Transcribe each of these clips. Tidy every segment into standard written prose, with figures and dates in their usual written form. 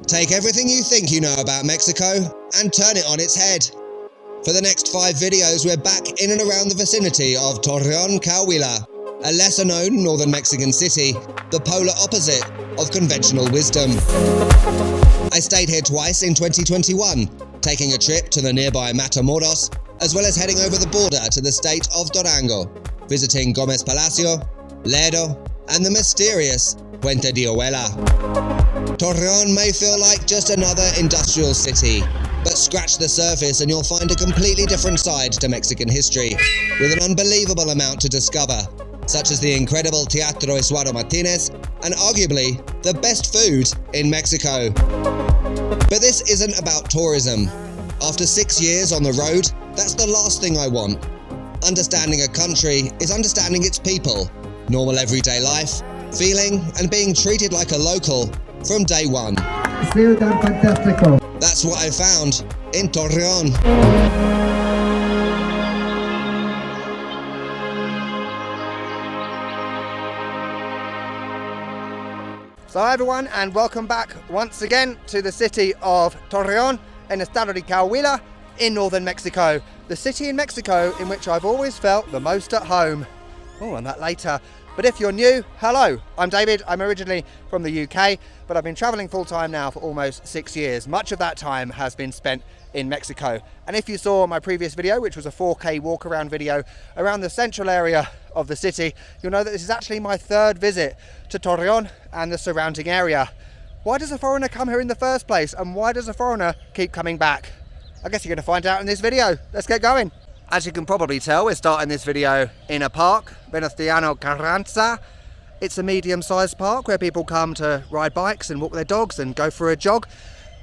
Take everything you think you know about Mexico and turn it on its head. For the next 5 videos, we're back in and around the vicinity of Torreón, Coahuila, a lesser-known northern Mexican city, the polar opposite of conventional wisdom. I stayed here twice in 2021, taking a trip to the nearby Matamoros, as well as heading over the border to the state of Durango, visiting Gómez Palacio, Lerdo, and the mysterious Puente de Ojuela. Torreón may feel like just another industrial city, but scratch the surface and you'll find a completely different side to Mexican history, with an unbelievable amount to discover, such as the incredible Teatro Isuaro Martinez, and arguably the best food in Mexico. But this isn't about tourism. After 6 years on the road, that's the last thing I want. Understanding a country is understanding its people, normal everyday life, feeling and being treated like a local from day one. That's what I found in Torreón. So hi everyone, and welcome back once again to the city of Torreón in Estado de Coahuila in northern Mexico. The city in Mexico in which I've always felt the most at home. More on that later. But if you're new, hello, I'm David. I'm originally from the UK, but I've been traveling full time now for almost 6 years. Much of that time has been spent in Mexico. And if you saw my previous video, which was a 4K walk around video around the central area of the city, you'll know that this is actually my 3rd visit to Torreón and the surrounding area. Why does a foreigner come here in the first place? And why does a foreigner keep coming back? I guess you're going to find out in this video. Let's get going. As you can probably tell, we're starting this video in a park, Venustiano Carranza. It's a medium-sized park where people come to ride bikes and walk their dogs and go for a jog.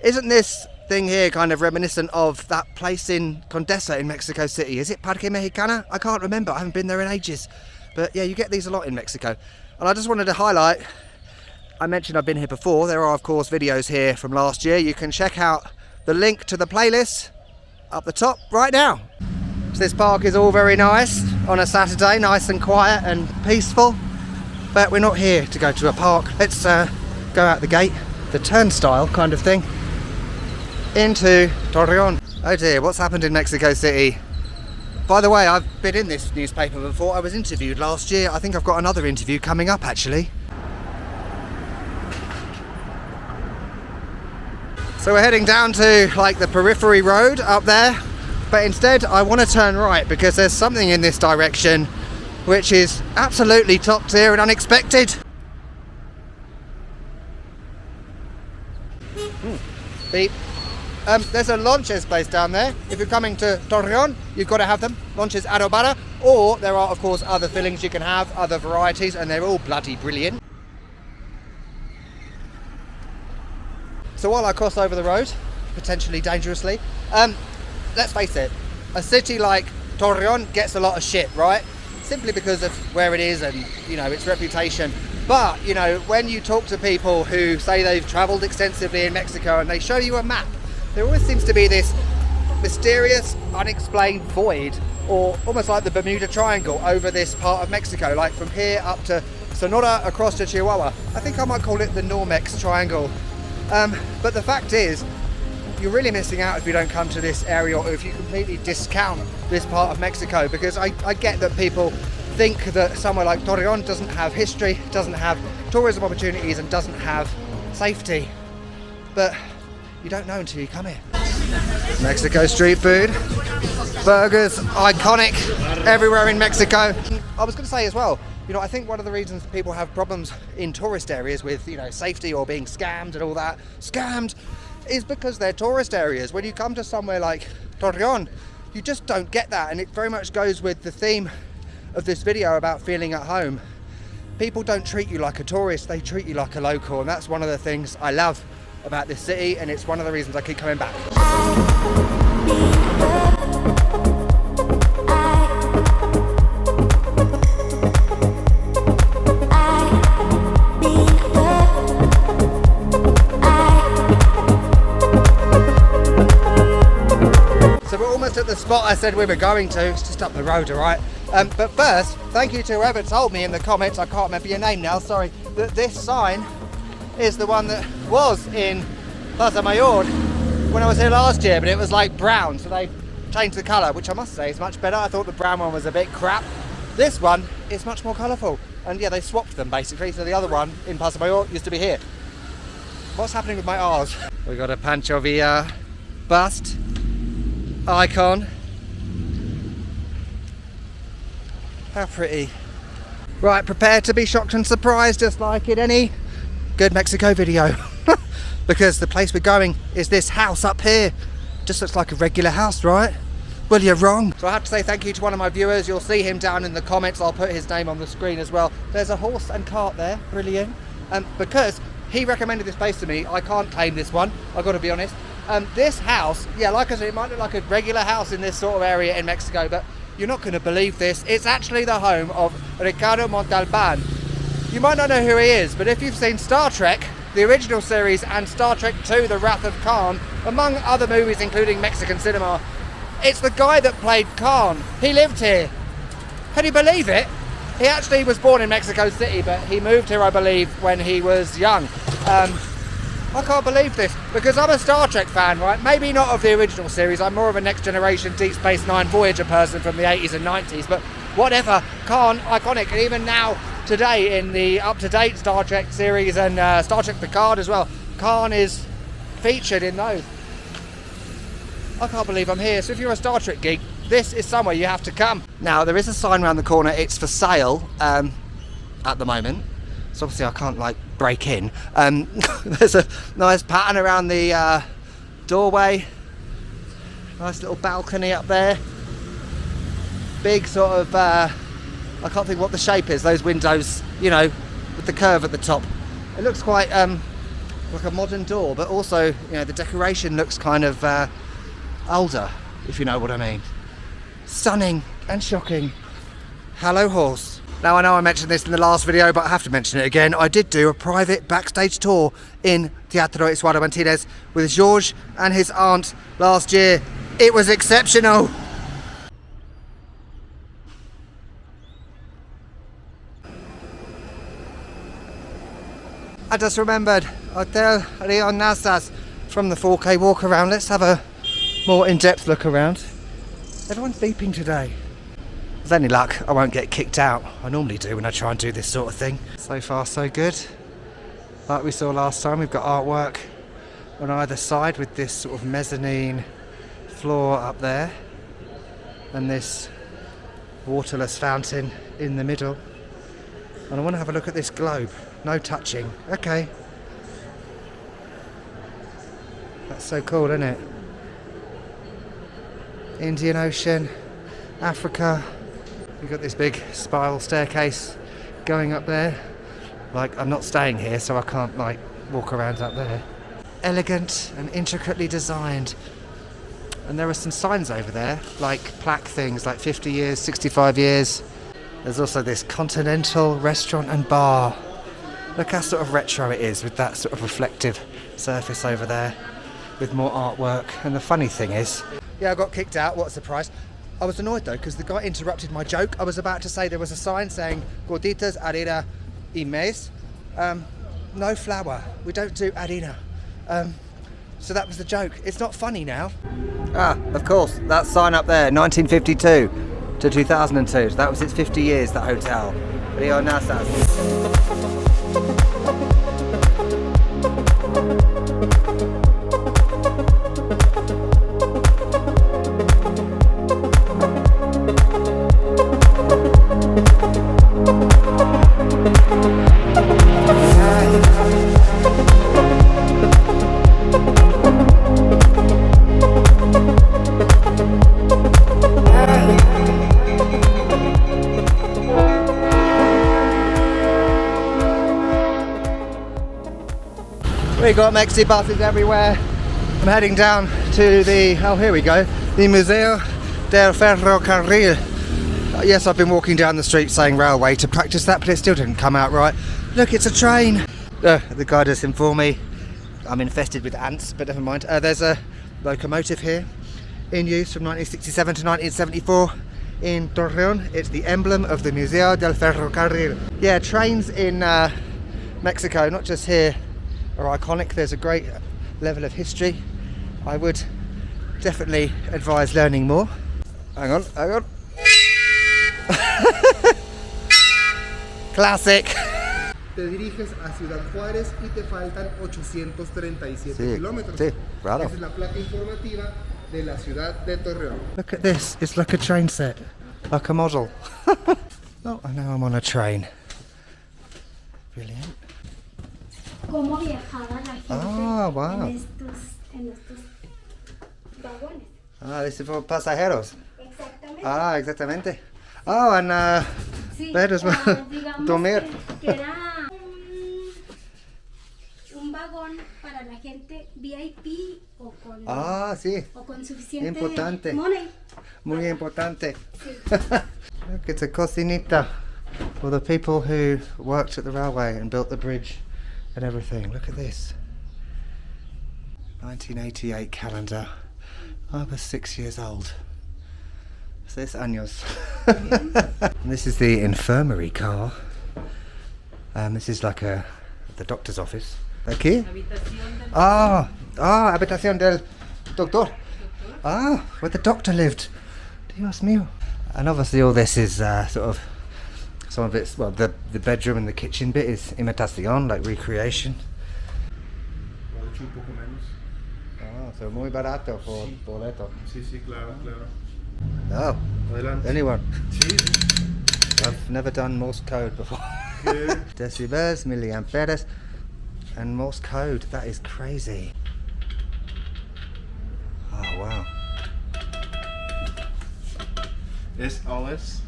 Isn't this thing here kind of reminiscent of that place in Condesa in Mexico City? Is it Parque Mexicana? I can't remember, I haven't been there in ages. But yeah, you get these a lot in Mexico. And I just wanted to highlight, I mentioned I've been here before. There are of course videos here from last year. You can check out the link to the playlist up the top right now. So this park is all very nice on a Saturday, nice and quiet and peaceful, but we're not here to go to a park. Let's go out the gate, the turnstile kind of thing, into Torreón. Oh dear, what's happened in Mexico City? By the way, I've been in this newspaper before. I was interviewed last year. I think I've got another interview coming up actually. So we're heading down to like the periphery road up there. But instead I want to turn right because there's something in this direction which is absolutely top tier and unexpected. Beep. There's a lonches place down there. If you're coming to Torreón, you've got to have them. Lonches adobada, or there are of course other fillings you can have, other varieties, and they're all bloody brilliant. So while I cross over the road, potentially dangerously, let's face it, a city like Torreón gets a lot of shit, right? Simply because of where it is and, you know, its reputation. But, you know, when you talk to people who say they've travelled extensively in Mexico and they show you a map, there always seems to be this mysterious, unexplained void, or almost like the Bermuda Triangle over this part of Mexico, like from here up to Sonora across to Chihuahua. I think I might call it the Normex Triangle. But the fact is, you're really missing out if you don't come to this area, or if you completely discount this part of Mexico, because I get that people think that somewhere like Torreón doesn't have history, doesn't have tourism opportunities, and doesn't have safety. But you don't know until you come here. Mexico street food, burgers, iconic everywhere in Mexico. I was going to say as well, you know, I think one of the reasons people have problems in tourist areas with, you know, safety or being scammed and all that, is because they're tourist areas. When you come to somewhere like Torreón, you just don't get that, and it very much goes with the theme of this video about feeling at home. People don't treat you like a tourist, they treat you like a local, and that's one of the things I love about this city, and it's one of the reasons I keep coming back. So we're almost at the spot I said we were going to. It's just up the road, all right? But first, thank you to whoever told me in the comments, I can't remember your name now, sorry, that this sign is the one that was in Plaza Mayor when I was here last year, but it was like brown, so they changed the colour, which I must say is much better. I thought the brown one was a bit crap. This one is much more colourful, and yeah, they swapped them basically, so the other one in Plaza Mayor used to be here. What's happening with my R's? We got a Pancho Villa bust, icon. How pretty. Right, prepare to be shocked and surprised just like in any good Mexico video. Because the place we're going is this house up here. Just looks like a regular house, right? Well, you're wrong. So I have to say thank you to one of my viewers. You'll see him down in the comments. I'll put his name on the screen as well. There's a horse and cart there, brilliant. Because he recommended this place to me, I can't claim this one, I've got to be honest. This house, yeah, like I said, it might look like a regular house in this sort of area in Mexico, but you're not going to believe this. It's actually the home of Ricardo Montalbán. You might not know who he is, but if you've seen Star Trek, the original series, and Star Trek II, The Wrath of Khan, among other movies including Mexican cinema, it's the guy that played Khan. He lived here. Can you believe it? He actually was born in Mexico City, but he moved here, I believe, when he was young. I can't believe this, because I'm a Star Trek fan, right? Maybe not of the original series, I'm more of a Next Generation Deep Space Nine Voyager person from the 80s and 90s, but whatever, Khan, iconic, and even now, today, in the up-to-date Star Trek series and Star Trek Picard as well, Khan is featured in those. I can't believe I'm here, so if you're a Star Trek geek, this is somewhere you have to come. Now, there is a sign around the corner, it's for sale at the moment. So obviously I can't like break in. There's a nice pattern around the doorway. Nice little balcony up there. Big sort of, I can't think what the shape is, those windows, you know, with the curve at the top. It looks quite like a modern door, but also, you know, the decoration looks kind of older, if you know what I mean. Stunning and shocking. Hello, horse. Now, I know I mentioned this in the last video, but I have to mention it again. I did do a private backstage tour in Teatro Isuardo Martinez with George and his aunt last year. It was exceptional. I just remembered Hotel Rio Nazas from the 4K walk around. Let's have a more in-depth look around. Everyone's beeping today. With any luck, I won't get kicked out. I normally do when I try and do this sort of thing. So far, so good. Like we saw last time, we've got artwork on either side with this sort of mezzanine floor up there and this waterless fountain in the middle. And I want to have a look at this globe. No touching. Okay. That's so cool, isn't it? Indian Ocean, Africa. We've got this big spiral staircase going up there. Like, I'm not staying here, so I can't like walk around up there. Elegant and intricately designed. And there are some signs over there, like plaque things, like 50 years, 65 years. There's also this continental restaurant and bar. Look how sort of retro it is with that sort of reflective surface over there with more artwork. And the funny thing is, yeah, I got kicked out, what a surprise. I was annoyed though, because the guy interrupted my joke. I was about to say there was a sign saying gorditas, harina y maíz. No flour, we don't do harina. So that was the joke. It's not funny now. Ah, of course, that sign up there, 1952 to 2002. So that was its 50 years, that hotel. Rio Nazas. We got Mexi buses everywhere. I'm heading down to the, oh here we go, the Museo del Ferrocarril. Yes, I've been walking down the street saying railway to practice that, but it still didn't come out right. Look, it's a train. The guy does inform me I'm infested with ants, but never mind. There's a locomotive here in use from 1967 to 1974. in Torreón. It's the emblem of the Museo del Ferrocarril. Yeah, trains in Mexico, not just here, are iconic. There's a great level of history. I would definitely advise learning more. Hang on. Classic. Te diriges a Ciudad Juárez y te faltan 837 kilómetros. Sí, claro. Esa es la placa informativa de la ciudad de Torreón. Look at this, it's like a train set, like a model. Oh, I know I'm on a train. Brilliant. Cómo viajaba la gente wow. en estos vagones. This is for pasajeros. Exactamente. Exactamente. Oh, and Sí, bed as well. Digamos Dormir. que era un vagón para la gente VIP o con, sí. o con suficiente Importante. money. Muy importante. Sí. Look, it's a cocinita for the people who worked at the railway and built the bridge and everything. Look at this. 1988 calendar. I was 6 years old. 6 años. This is the infirmary car. This is like the doctor's office. Aquí? Habitación del doctor. Where the doctor lived. Dios mío. And obviously all this is sort of, some of it's, well, the bedroom and the kitchen bit is imitación, like recreation. So muy barato por boleto. Sí, claro. Oh, Adelante. anyone? Sí. I've never done Morse code before. Decibels, milliamperes, and Morse code. That is crazy. Oh wow. SOS.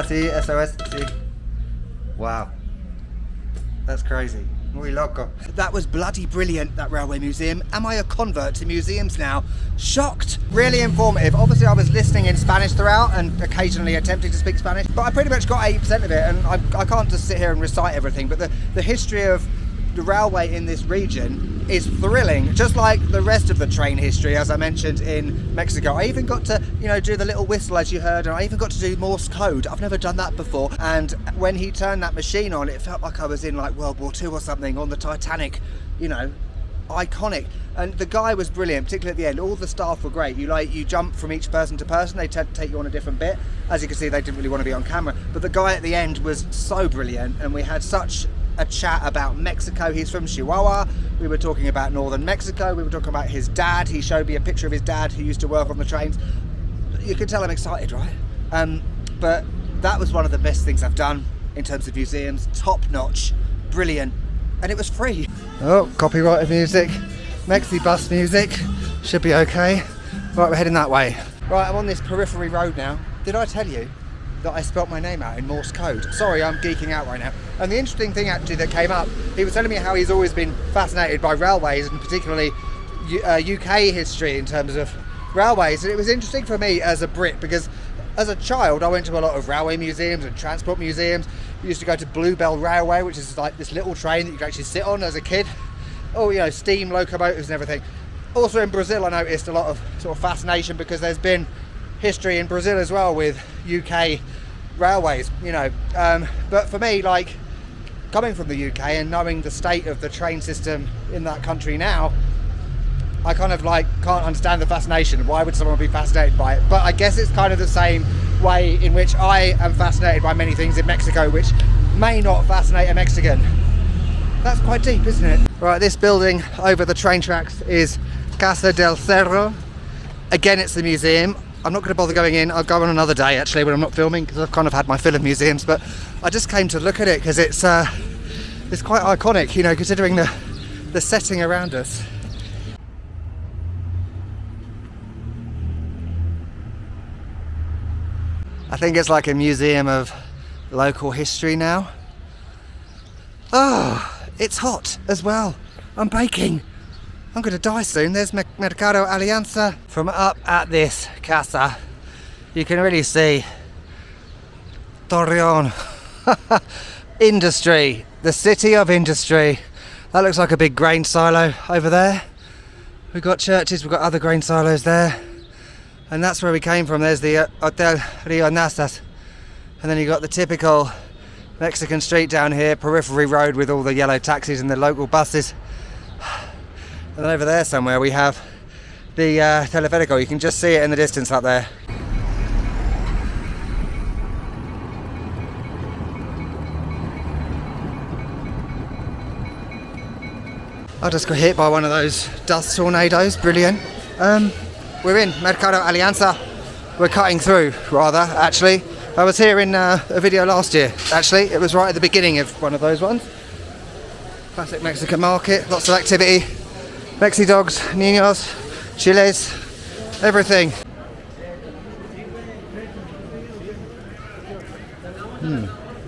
Sí, SOS, sí. Wow. That's crazy. Muy loco. That was bloody brilliant, that railway museum. Am I a convert to museums now? Shocked. Really informative. Obviously I was listening in Spanish throughout and occasionally attempting to speak Spanish, but I pretty much got 80% of it, and I can't just sit here and recite everything, but the history of the railway in this region is thrilling, just like the rest of the train history, as I mentioned in Mexico. I even got to, do the little whistle as you heard, and I even got to do Morse code. I've never done that before, and when he turned that machine on, it felt like I was in like World War II or something, on the Titanic, iconic. And the guy was brilliant, particularly at the end. All the staff were great. You jump from each person to person, they take you on a different bit. As you can see, they didn't really want to be on camera, but the guy at the end was so brilliant, and we had such a chat about Mexico. He's from Chihuahua. We were talking about northern Mexico. We were talking about his dad. He showed me a picture of his dad who used to work on the trains. You could tell I'm excited, right? But that was one of the best things I've done in terms of museums. Top notch, brilliant, and it was free. Oh, copyrighted music, Mexi bus music, should be okay. Right, we're heading that way. Right, I'm on this periphery road now. Did I tell you that I spelt my name out in Morse code? Sorry, I'm geeking out right now. And the interesting thing actually that came up, he was telling me how he's always been fascinated by railways, and particularly UK history in terms of railways. And it was interesting for me as a Brit, because as a child I went to a lot of railway museums and transport museums. We used to go to Bluebell Railway, which is like this little train that you could actually sit on as a kid. Oh, steam locomotives and everything. Also in Brazil I noticed a lot of sort of fascination, because there's been history in Brazil as well with UK railways, but for me, like, coming from the UK and knowing the state of the train system in that country now, I kind of can't understand the fascination. Why would someone be fascinated by it? But I guess it's kind of the same way in which I am fascinated by many things in Mexico which may not fascinate a Mexican. That's quite deep, isn't it? Right, this building over the train tracks is Casa del Cerro. Again, it's the museum. I'm not going to bother going in. I'll go on another day actually when I'm not filming, because I've kind of had my fill of museums, but I just came to look at it because it's quite iconic, considering the setting around us. I think it's like a museum of local history now. Oh, it's hot as well. I'm baking. I'm going to die soon. There's Mercado Alianza. From up at this casa, you can really see Torreón. Industry, the city of industry. That looks like a big grain silo over there. We've got churches, we've got other grain silos there. And that's where we came from. There's the Hotel Rio Nastas. And then you got the typical Mexican street down here, periphery road with all the yellow taxis and the local buses. And then over there somewhere we have the Teleférico. You can just see it in the distance up there. I just got hit by one of those dust tornadoes. Brilliant. We're in Mercado Alianza. We're cutting through, rather, actually. I was here in a video last year, actually. It was right at the beginning of one of those ones. Classic Mexican market, lots of activity. Mexidogs, niños, chiles, everything.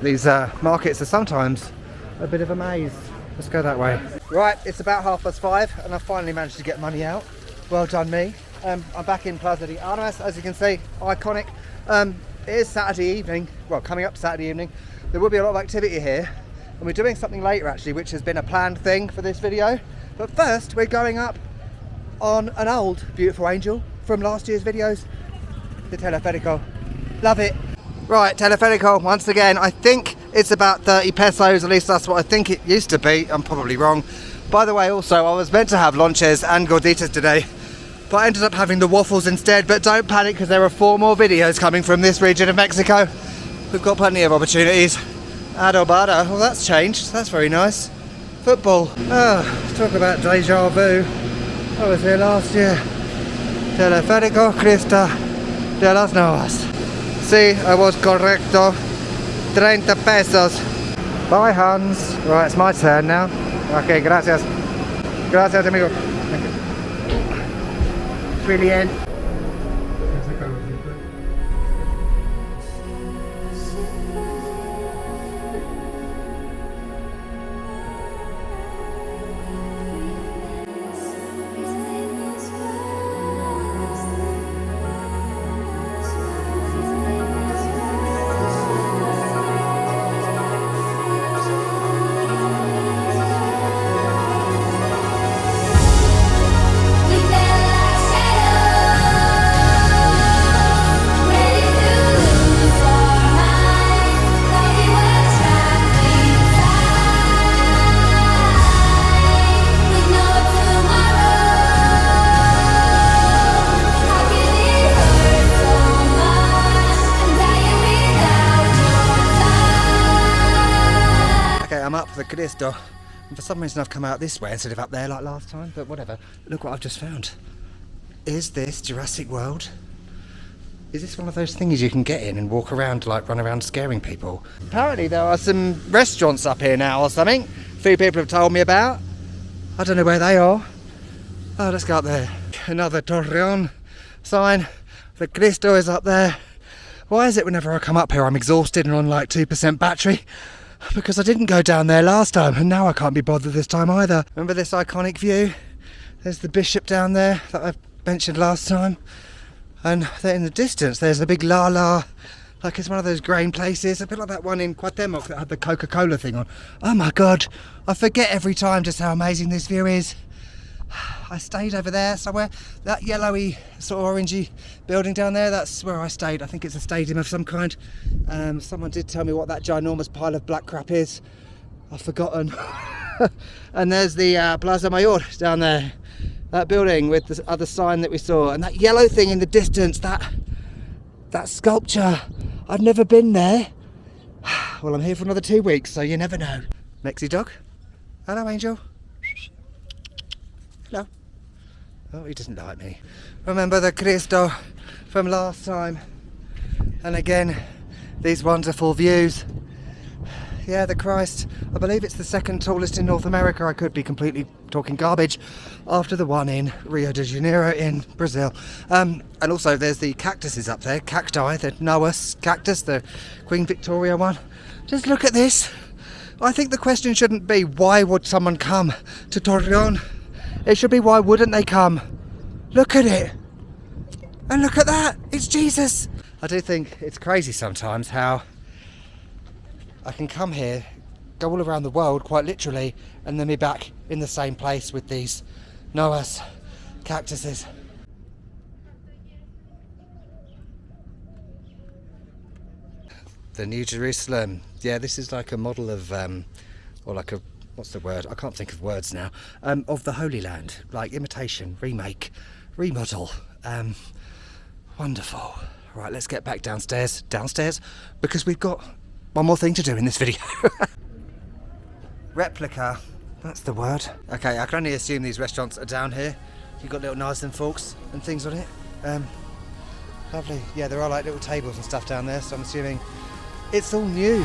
These markets are sometimes a bit of a maze. Let's go that way. Right, it's about 5:30 and I finally managed to get money out. Well done me. I'm back in Paseo de Armas, as you can see, iconic. It is Saturday evening, well, coming up to Saturday evening. There will be a lot of activity here, and we're doing something later actually, which has been a planned thing for this video. But first, we're going up on an old beautiful angel from last year's videos, the Teleférico. Love it. Right, Teleférico, once again, I think it's about 30 pesos, at least that's what I think it used to be. I'm probably wrong. By the way, also, I was meant to have lonches and gorditas today, but I ended up having the waffles instead. But don't panic, because there are 4 more videos coming from this region of Mexico. We've got plenty of opportunities. Adobada, well that's changed, that's very nice. Football, talk about deja vu. I was here last year. Teleférico Cristo de las Noas. See, I was correcto. 30 pesos. Bye, Hans. Right, it's my turn now. Okay, gracias. Gracias, amigo. Thank you. Brilliant. The Cristo, and for some reason I've come out this way instead of up there like last time, but whatever. Look what I've just found. Is this Jurassic World? Is this one of those things you can get in and walk around, like run around scaring people? Apparently there are some restaurants up here now or something. A few people have told me about. I don't know where they are. Oh, let's go up there. Another Torreón sign. The Cristo is up there. Why is it whenever I come up here I'm exhausted and on like 2% battery? Because I didn't go down there last time, and now I can't be bothered this time either. Remember this iconic view? There's the bishop down there that I mentioned last time. And there in the distance, there's a big la-la, like it's one of those grain places, a bit like that one in Cuauhtémoc that had the Coca-Cola thing on. Oh my God, I forget every time just how amazing this view is. I stayed over there somewhere. That yellowy, sort of orangey building down there, that's where I stayed. I think it's a stadium of some kind. Someone did tell me what that ginormous pile of black crap is. I've forgotten. And there's the Plaza Mayor down there. That building with the other sign that we saw. And that yellow thing in the distance, that sculpture. I've never been there. Well, I'm here for another 2 weeks, so you never know. Mexidog. Hello, Angel. Hello. Oh, he doesn't like me. Remember the Cristo from last time. And again, these wonderful views. Yeah, the Christ. I believe it's the second tallest in North America. I could be completely talking garbage. After the one in Rio de Janeiro in Brazil. And also there's the cactuses up there. Cacti, the Noas cactus, the Queen Victoria one. Just look at this. I think the question shouldn't be why would someone come to Torreón? It should be why wouldn't they come? Look at it. And look at that. It's Jesus. I do think it's crazy sometimes how I can come here, go all around the world quite literally, and then be back in the same place with these Noas cactuses. The New Jerusalem. Yeah, this is like a model of, or like a, what's the word? I can't think of words now. Of the Holy Land. Like imitation, remake, remodel. Wonderful. Right, let's get back downstairs, because we've got one more thing to do in this video. Replica, that's the word. Okay, I can only assume these restaurants are down here. You've got little knives and forks and things on it. Lovely. Yeah, there are like little tables and stuff down there, so I'm assuming it's all new.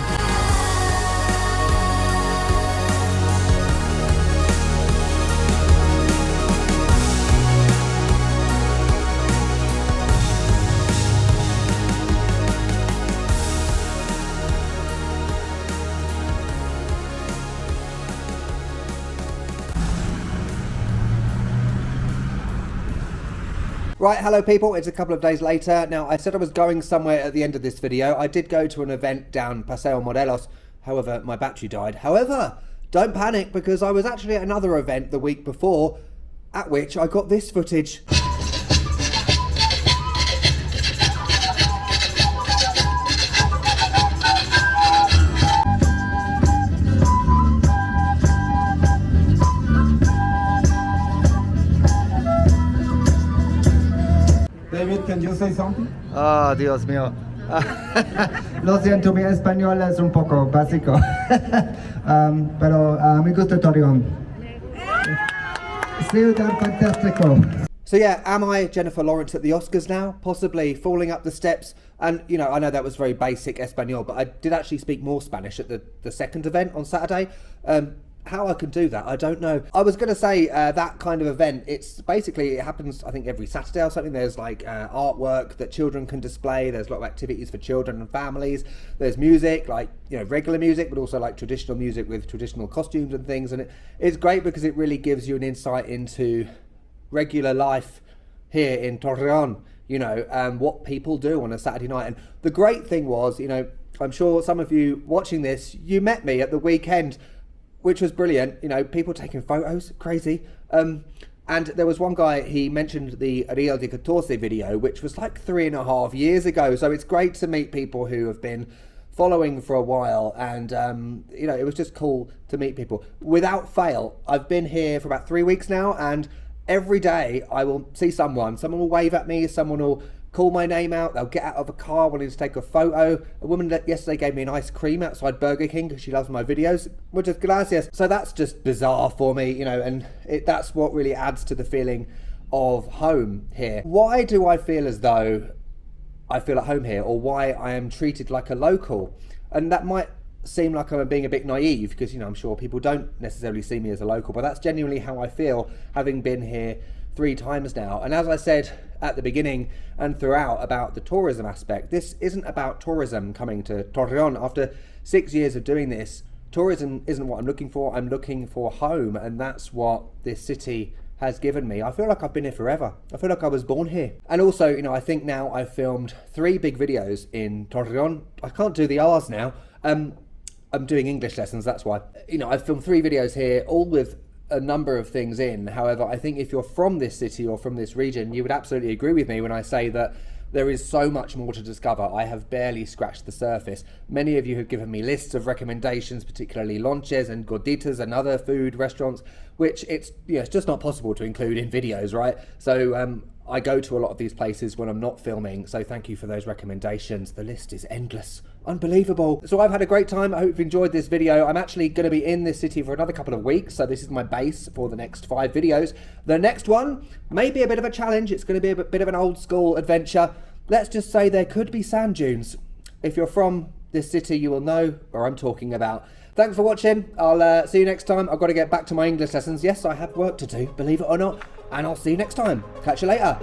Right, hello people, it's a couple of days later. Now, I said I was going somewhere at the end of this video. I did go to an event down Paseo de Morelos, however, my battery died. However, don't panic, because I was actually at another event the week before, at which I got this footage. David, can you say something? Oh, Dios mío. Lo siento, mi español es un poco básico. Pero amigos de Torreón. Ciudad fantástico. So yeah, am I Jennifer Lawrence at the Oscars now? Possibly falling up the steps. And, you know, I know that was very basic Espanol, but I did actually speak more Spanish at the second event on Saturday. How I can do that, I don't know. I was going to say that kind of event, it's basically, it happens, I think, every Saturday or something. There's like artwork that children can display. There's a lot of activities for children and families. There's music, like, you know, regular music, but also like traditional music with traditional costumes and things. And it's great because it really gives you an insight into regular life here in Torreón, you know, what people do on a Saturday night. And the great thing was, you know, I'm sure some of you watching this, you met me at the weekend, which was brilliant. You know, people taking photos, crazy. And there was one guy, he mentioned the Rio de 14 video, which was like 3.5 years ago. So it's great to meet people who have been following for a while. And, you know, it was just cool to meet people. Without fail, I've been here for about 3 weeks now, and every day I will see someone. Someone will wave at me, someone will call my name out, they'll get out of a car wanting to take a photo. A woman that yesterday gave me an ice cream outside Burger King because she loves my videos. Muchas gracias. So that's just bizarre for me, you know, and that's what really adds to the feeling of home here. Why do I feel as though I feel at home here, or why I am treated like a local? And that might seem like I'm being a bit naive, because, you know, I'm sure people don't necessarily see me as a local, but that's genuinely how I feel, having been here 3 times now. And as I said at the beginning and throughout about the tourism aspect, this isn't about tourism coming to Torreón. After 6 years of doing this, tourism isn't what I'm looking for. I'm looking for home, and that's what this city has given me. I feel like I've been here forever. I feel like I was born here. And also, you know, I think now I've filmed 3 big videos in Torreón. I can't do the R's now. I'm doing English lessons, that's why. You know, I've filmed 3 videos here, all with a number of things in. However, I think if you're from this city or from this region, you would absolutely agree with me when I say that there is so much more to discover. I have barely scratched the surface. Many of you have given me lists of recommendations, particularly lonches and gorditas and other food restaurants, which it's just not possible to include in videos, right? So I go to a lot of these places when I'm not filming, so thank you for those recommendations. The list is endless. Unbelievable. So I've had a great time. I hope you've enjoyed this video. I'm actually going to be in this city for another couple of weeks, so this is my base for the next 5 videos. The next one may be a bit of a challenge. It's going to be a bit of an old school adventure. Let's just say there could be sand dunes. If you're from this city, you will know where I'm talking about. Thanks for watching. I'll see you next time. I've got to get back to my English lessons. Yes, I have work to do, believe it or not. And I'll see you next time. Catch you later.